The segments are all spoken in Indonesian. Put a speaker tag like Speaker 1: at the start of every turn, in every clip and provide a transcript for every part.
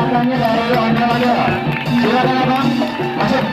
Speaker 1: belakangnya dari Ondo-Ondo. Silakan abang, masuk.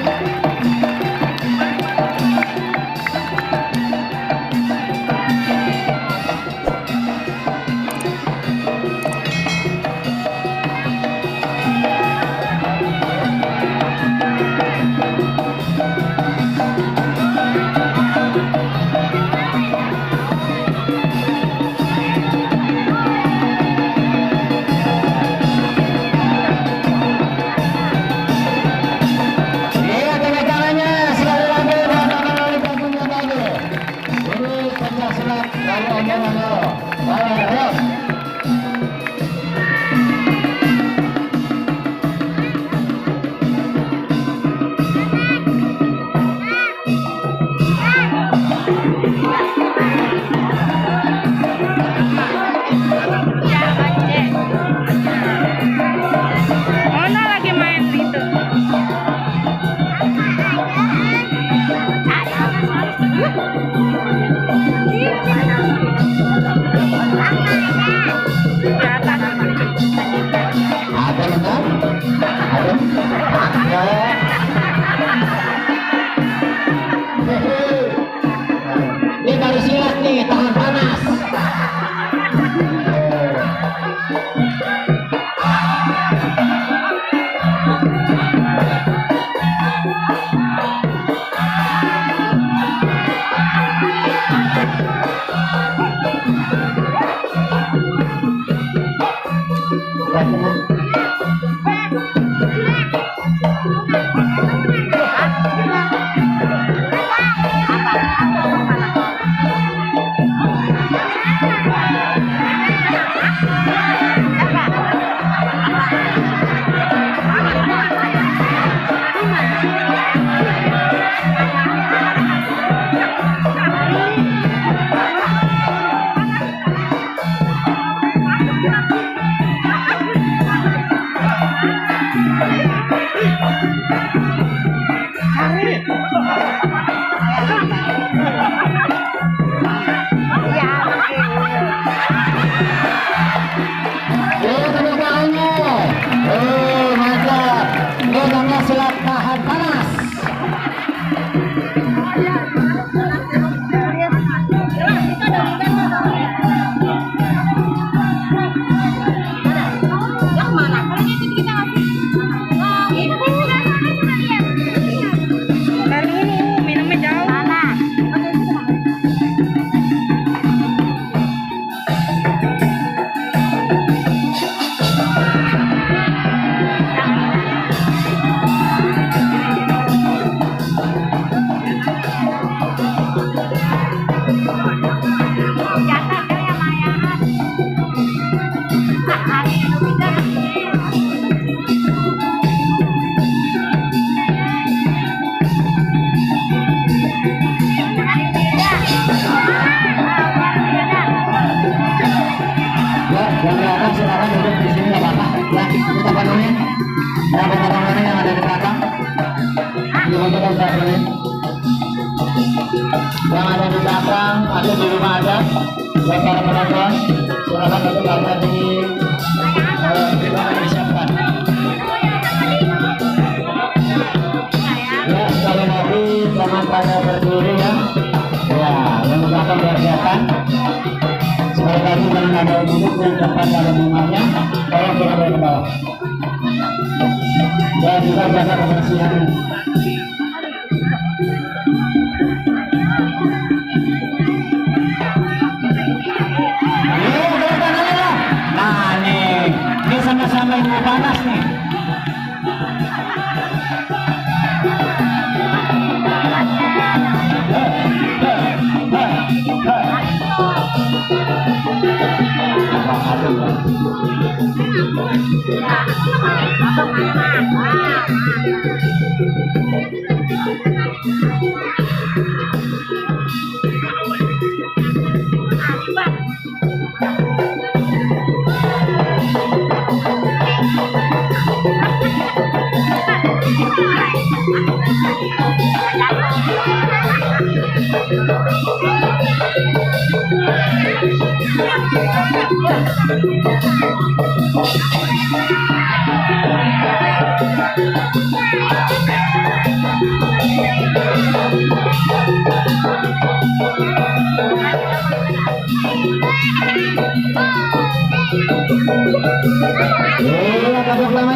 Speaker 1: Ini kali silat nih, tahan panas. Silat tahan panas. Silakan duduk di sini, nggak apa-apa. Ya, kita penuhin. Ada potongan yang ada di belakang. Dibutuhkan saya penuhin. Yang ada di belakang, ada di rumah ada. Buat para penonton, silakan duduk ada di mana disiapkan. Ya, sekali lagi jangan pada berdiri ya. Ya, yang di belakang biar kelihatan. Sekali lagi jangan ada duduk yang depan dalam rumahnya, tolong kita ke bawah. Dan juga jaga kebersihan. Nah nih, ini sama-sama ini panas nih.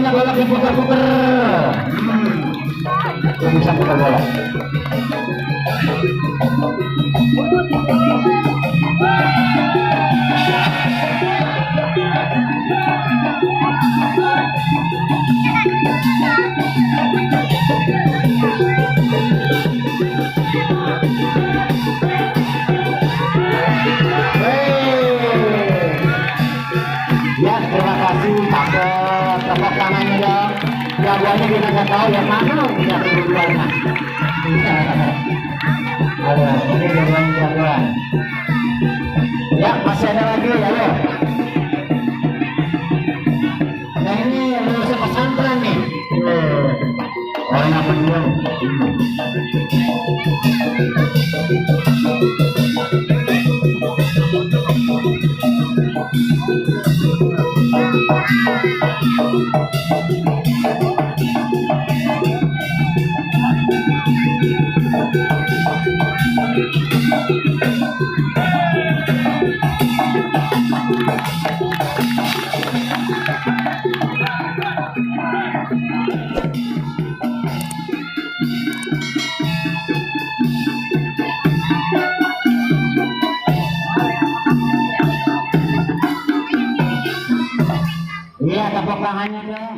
Speaker 1: punya bola diputar-putar. Bisa putar bola. Ya, terima kasih. Cakep. Tepuk tangannya dong. Jagoannya kita nggak tahu yang mana punya kedudukannya. Ada, ini jagoan. Ya, masih ada lagi ya lo. Nah ini lulusan pesantren nih. Orang apa dulu? Iya, tepuk tangannya dong.